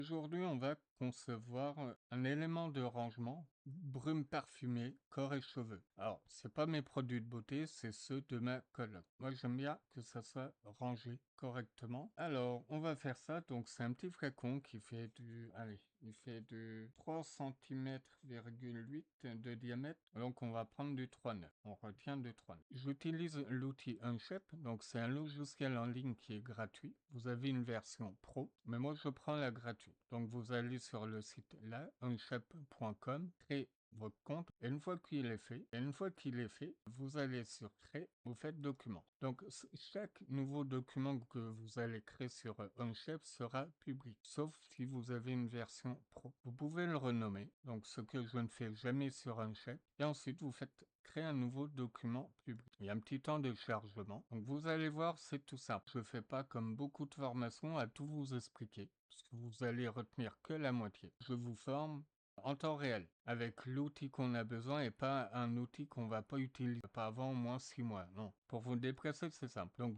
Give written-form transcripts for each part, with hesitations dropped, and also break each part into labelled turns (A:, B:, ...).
A: Aujourd'hui, on va concevoir un élément de rangement, brume parfumée, corps et cheveux. Alors, c'est pas mes produits de beauté, c'est ceux de ma coloc. Moi, j'aime bien que ça soit rangé correctement. Alors, on va faire ça. Donc, c'est un petit flacon qui fait il fait du 3,8 cm de diamètre. Donc, on va prendre du 3,9. On retient du 3,9. J'utilise l'outil Unshep. Donc, c'est un logiciel en ligne qui est gratuit. Vous avez une version pro, mais moi, je prends la gratuite. Donc, vous allez sur le site là, unshep.com, créer votre compte, et une fois qu'il est fait, vous allez sur créer, vous faites document. Donc chaque nouveau document que vous allez créer sur Unshep sera public, sauf si vous avez une version pro. Vous pouvez le renommer, donc ce que je ne fais jamais sur Unshep, et ensuite vous faites créer un nouveau document public. Il y a un petit temps de chargement, donc vous allez voir, c'est tout simple. Je ne fais pas comme beaucoup de formations à tout vous expliquer, parce que vous allez retenir que la moitié. Je vous forme en temps réel, avec l'outil qu'on a besoin et pas un outil qu'on va pas utiliser, pas avant au moins 6 mois, non. Pour vous déplacer, c'est simple. Donc,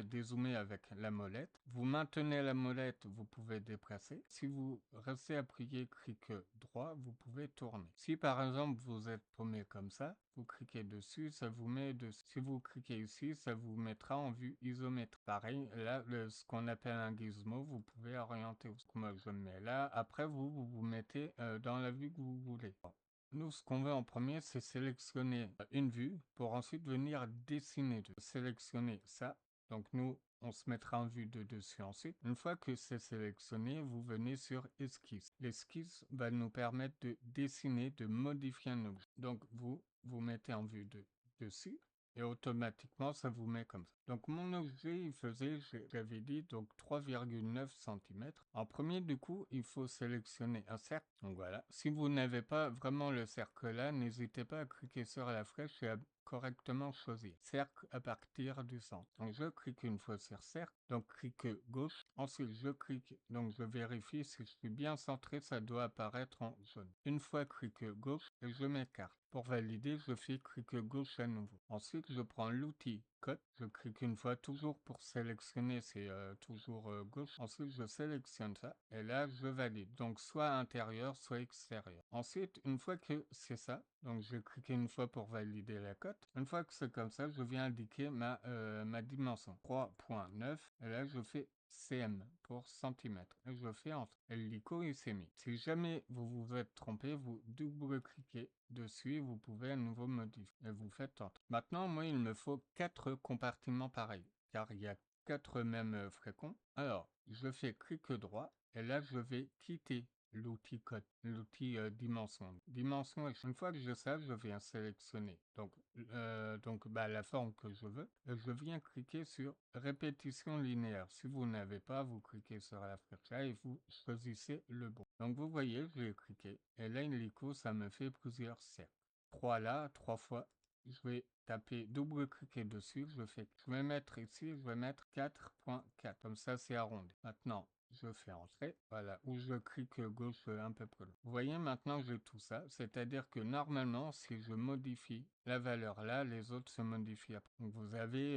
A: dézoomer avec la molette. Vous maintenez la molette, vous pouvez déplacer. Si vous restez appuyé, clic droit, vous pouvez tourner. Si par exemple, vous êtes paumé comme ça, vous cliquez dessus, ça vous met dessus. Si vous cliquez ici, ça vous mettra en vue isométrique. Pareil, là, ce qu'on appelle un gizmo, vous pouvez orienter. Moi, je me mets là. Après, vous mettez dans la vue que vous voulez. Bon. Nous, ce qu'on veut en premier, c'est sélectionner une vue pour ensuite venir dessiner. Sélectionner ça. Donc, nous, on se mettra en vue de dessus ensuite. Une fois que c'est sélectionné, vous venez sur Esquisse. L'esquisse va nous permettre de dessiner, de modifier un objet. Donc, vous mettez en vue de dessus et automatiquement ça vous met comme ça. Donc mon objet il faisait, j'avais dit, donc 3,9 cm. En premier du coup il faut sélectionner un cercle. Donc voilà, si vous n'avez pas vraiment le cercle là, n'hésitez pas à cliquer sur la flèche et à correctement choisir cercle à partir du centre. Donc je clique une fois sur cercle, donc clique gauche, ensuite je clique, donc je vérifie si je suis bien centré, ça doit apparaître en jaune. Une fois clique gauche et je m'écarte. Pour valider, je fais clic gauche à nouveau. Ensuite, je prends l'outil Cut. Je clique une fois toujours pour sélectionner, c'est toujours gauche. Ensuite, je sélectionne ça et là, je valide. Donc, soit intérieur, soit extérieur. Ensuite, une fois que c'est ça, donc je clique une fois pour valider la cote. Une fois que c'est comme ça, je viens indiquer ma dimension. 3,9 et là, je fais cm pour centimètre. Et je fais entre. Et l'ico il s'est mis. Si jamais vous vous êtes trompé, vous double-cliquez dessus, vous pouvez à nouveau modifier. Et vous faites entre. Maintenant, moi, il me faut 4 compartiments pareils, car il y a 4 mêmes flacons. Alors, je fais clic droit, et là, je vais quitter l'outil code, l'outil dimension. Dimension, une fois que je sais, je viens sélectionner la forme que je veux. Et je viens cliquer sur répétition linéaire. Si vous n'avez pas, vous cliquez sur la flèche là et vous choisissez le bon. Donc vous voyez, je vais cliquer. Et là, l'ICO, ça me fait plusieurs cercles. 3 là, 3 fois. Je vais taper double-cliquer dessus. Je vais mettre ici, je vais mettre 4,4. Comme ça, c'est arrondi. Maintenant, je fais entrer, voilà, ou je clique gauche un peu plus loin. Vous voyez maintenant j'ai tout ça, c'est-à-dire que normalement si je modifie la valeur là, les autres se modifient après. Donc vous avez,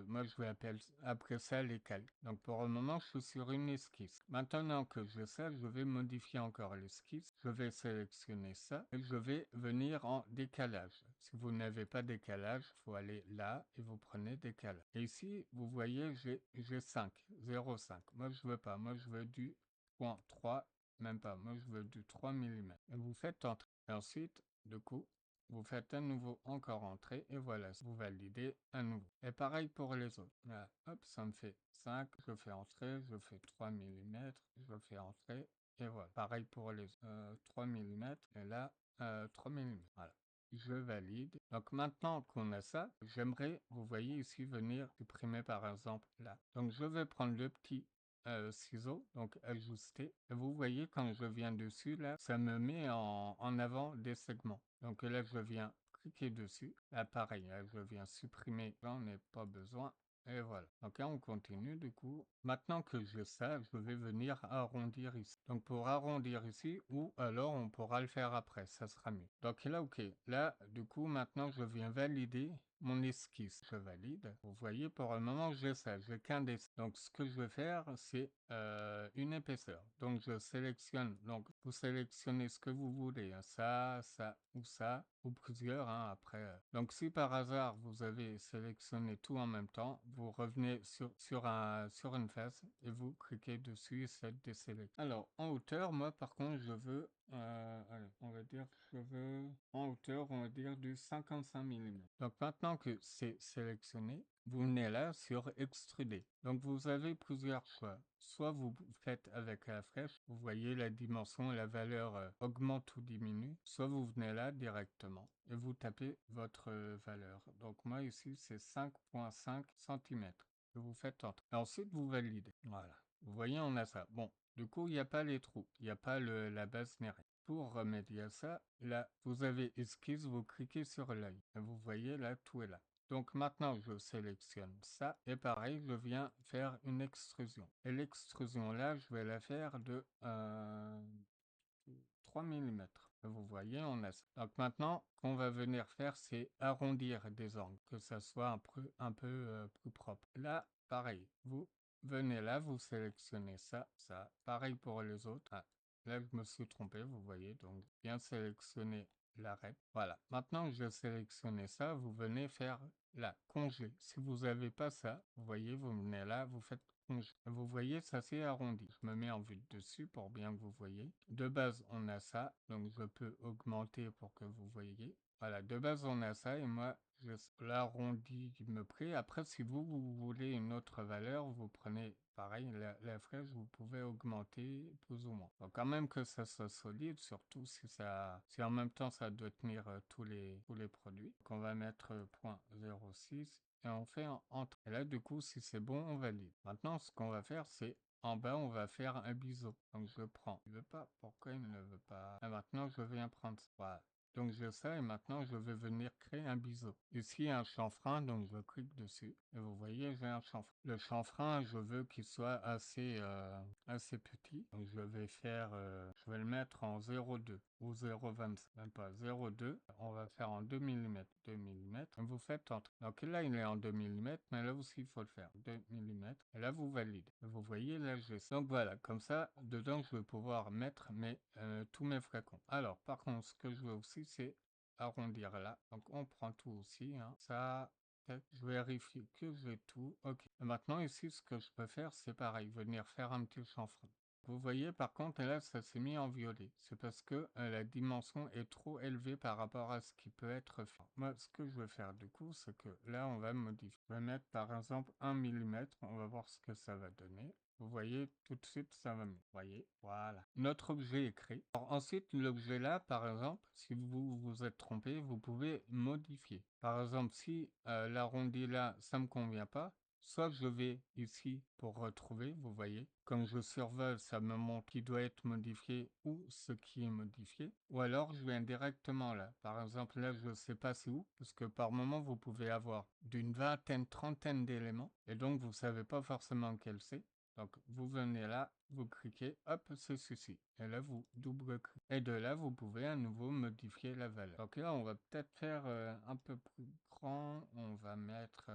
A: moi je vais appeler après ça les calques. Donc pour le moment je suis sur une esquisse. Maintenant que j'ai ça, je vais modifier encore l'esquisse, je vais sélectionner ça et je vais venir en décalage. Si vous n'avez pas décalage, il faut aller là et vous prenez décalage. Et ici, vous voyez, j'ai 5, 0,5. Moi, je veux pas. Moi, je veux du 0,3, même pas. Moi, je veux du 3 mm. Et vous faites entrer. Et ensuite, du coup, vous faites à nouveau encore entrer et voilà, vous validez à nouveau. Et pareil pour les autres. Là, hop, ça me fait 5, je fais entrer, je fais 3 mm, je fais entrer et voilà. Pareil pour les 3 mm et là, 3 mm. Voilà. Je valide. Donc maintenant qu'on a ça, j'aimerais, vous voyez ici, venir supprimer par exemple là. Donc je vais prendre le petit ciseau, donc ajuster. Et vous voyez quand je viens dessus là, ça me met en avant des segments. Donc là je viens cliquer dessus. Là pareil, là, je viens supprimer, j'en ai pas besoin. Et voilà. Donc là, on continue du coup. Maintenant que je sais, je vais venir arrondir ici. Donc pour arrondir ici, ou alors on pourra le faire après, ça sera mieux. Donc là, ok. Là, du coup, maintenant, je viens valider mon esquisse. Je valide. Vous voyez, pour le moment, j'ai ça. J'ai qu'un dessin. Donc, ce que je vais faire, c'est une épaisseur. Donc, je sélectionne. Donc, vous sélectionnez ce que vous voulez. Hein, ça ou plusieurs. Hein, après. Donc, si par hasard, vous avez sélectionné tout en même temps, vous revenez sur une face et vous cliquez dessus et ça désélectionne. Alors, en hauteur, moi, par contre, je veux allez, on va dire que je veux en hauteur, on va dire du 55 mm. Donc maintenant que c'est sélectionné, vous venez là sur extruder. Donc vous avez plusieurs choix. Soit vous faites avec la flèche, vous voyez la dimension et la valeur augmente ou diminue. Soit vous venez là directement et vous tapez votre valeur. Donc moi ici c'est 5,5 cm. Vous faites Enter. Et ensuite vous validez. Voilà. Vous voyez on a ça. Bon. Du coup, il n'y a pas les trous, il n'y a pas la base ni rien. Pour remédier à ça, là, vous avez esquisse, vous cliquez sur l'œil. Et vous voyez là, tout est là. Donc maintenant, je sélectionne ça. Et pareil, je viens faire une extrusion. Et l'extrusion là, je vais la faire de 3 mm. Vous voyez, on a ça. Donc maintenant, ce qu'on va venir faire, c'est arrondir des angles, que ça soit un peu plus propre. Là, pareil, vous venez là, vous sélectionnez ça, ça. Pareil pour les autres. Ah, là, je me suis trompé, vous voyez. Donc, bien sélectionner l'arrêt. Voilà. Maintenant que j'ai sélectionné ça, vous venez faire la congé. Si vous n'avez pas ça, vous voyez, vous venez là, vous faites congé. Vous voyez, ça s'est arrondi. Je me mets en vue de dessus pour bien que vous voyez. De base, on a ça. Donc, je peux augmenter pour que vous voyez. Voilà, de base, on a ça. Et moi, l'arrondi qui me plaît. Après, si vous voulez une autre valeur, vous prenez pareil la flèche, vous pouvez augmenter plus ou moins. Donc quand même que ça soit solide, surtout si en même temps ça doit tenir tous les produits. Donc on va mettre point 0,6 et on fait entre. Et là du coup si c'est bon on valide. Maintenant ce qu'on va faire c'est en bas, on va faire un biseau. Donc je prends. Il veut pas. Pourquoi il ne veut pas? Et maintenant je viens prendre ça. Voilà. Donc j'ai ça et maintenant je vais venir créer un biseau. Ici il y a un chanfrein, donc je clique dessus et vous voyez j'ai un chanfrein. Le chanfrein je veux qu'il soit assez petit. Donc je vais je vais le mettre en 0,2 ou 0,25, même pas 0,2. On va faire en 2 mm. 2 mm. Vous faites entre. Donc là il est en 2 mm, mais là aussi il faut le faire. 2 mm. Et là vous validez. Vous voyez là j'ai ça. Donc voilà, comme ça, dedans je vais pouvoir mettre tous mes flacons. Alors par contre, ce que je veux aussi c'est arrondir là. Donc on prend tout aussi. Hein. Ça, je vérifie que j'ai tout. Ok. Et maintenant ici, ce que je peux faire, c'est pareil, venir faire un petit chanfrein. Vous voyez, par contre, là, ça s'est mis en violet. C'est parce que la dimension est trop élevée par rapport à ce qui peut être fait. Moi, ce que je vais faire du coup, c'est que là, on va modifier. Je vais mettre par exemple 1 mm. On va voir ce que ça va donner. Vous voyez, tout de suite, ça va mieux. Vous voyez, voilà. Notre objet est créé. Alors, ensuite, l'objet là, par exemple, si vous vous êtes trompé, vous pouvez modifier. Par exemple, si l'arrondi là, ça ne me convient pas, soit je vais ici pour retrouver, vous voyez, comme je survole, ça me montre qui doit être modifié ou ce qui est modifié. Ou alors, je viens directement là. Par exemple, là, je ne sais pas c'est où, parce que par moment, vous pouvez avoir d'une vingtaine, trentaine d'éléments, et donc vous ne savez pas forcément quel c'est. Donc, vous venez là, vous cliquez, hop, c'est ceci. Et là, vous double-cliquez. Et de là, vous pouvez à nouveau modifier la valeur. Donc là, on va peut-être faire un peu plus grand. On va mettre,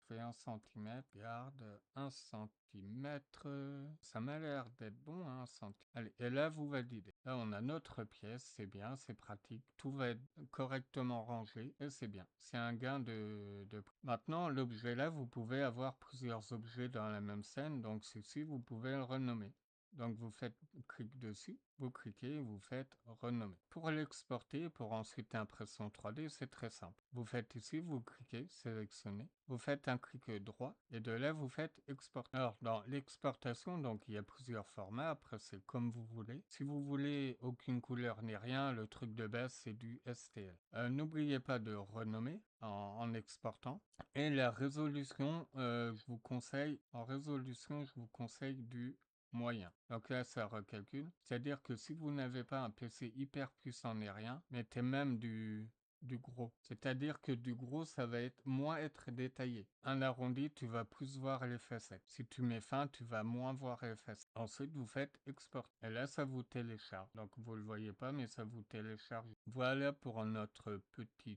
A: fait 1 cm. Garde 1 cm. Ça m'a l'air d'être bon, hein, 1 cm. Allez, et là, vous validez. Là, on a notre pièce, c'est bien, c'est pratique. Tout va être correctement rangé et c'est bien. C'est un gain de... Maintenant, l'objet là, vous pouvez avoir plusieurs objets dans la même scène. Donc, ceci, vous pouvez le renommer. Donc vous faites clic dessus, vous cliquez, vous faites renommer. Pour l'exporter, pour ensuite impression 3D, c'est très simple. Vous faites ici, vous cliquez, sélectionnez, vous faites un clic droit et de là vous faites exporter. Alors dans l'exportation, donc il y a plusieurs formats, après c'est comme vous voulez. Si vous voulez aucune couleur ni rien, le truc de base c'est du STL. N'oubliez pas de renommer en exportant. Et la résolution, je vous conseille, en résolution, je vous conseille du moyen. Donc là, ça recalcule. C'est-à-dire que si vous n'avez pas un PC hyper puissant ni rien, mettez même du gros. C'est-à-dire que du gros, ça va être moins être détaillé. Un arrondi, tu vas plus voir les facettes. Si tu mets fin, tu vas moins voir les facettes. Ensuite, vous faites export. Et là, ça vous télécharge. Donc, vous le voyez pas, mais ça vous télécharge. Voilà pour notre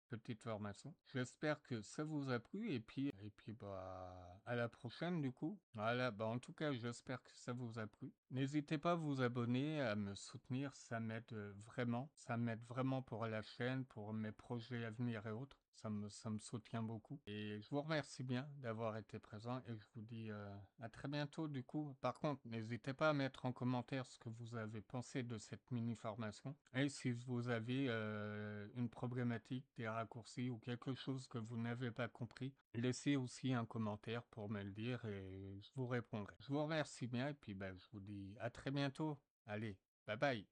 A: petite formation. J'espère que ça vous a plu et puis bah à la prochaine du coup. Voilà, bah en tout cas, j'espère que ça vous a plu. N'hésitez pas à vous abonner, à me soutenir, ça m'aide vraiment pour la chaîne, pour mes projets à venir et autres. Ça me soutient beaucoup. Et je vous remercie bien d'avoir été présent et je vous dis à très bientôt du coup. Par contre, n'hésitez pas à mettre en commentaire ce que vous avez pensé de cette mini formation. Et si vous avez une problématique, des raccourcis ou quelque chose que vous n'avez pas compris, laissez aussi un commentaire pour me le dire et je vous répondrai. Je vous remercie bien et puis ben, je vous dis à très bientôt. Allez, bye bye.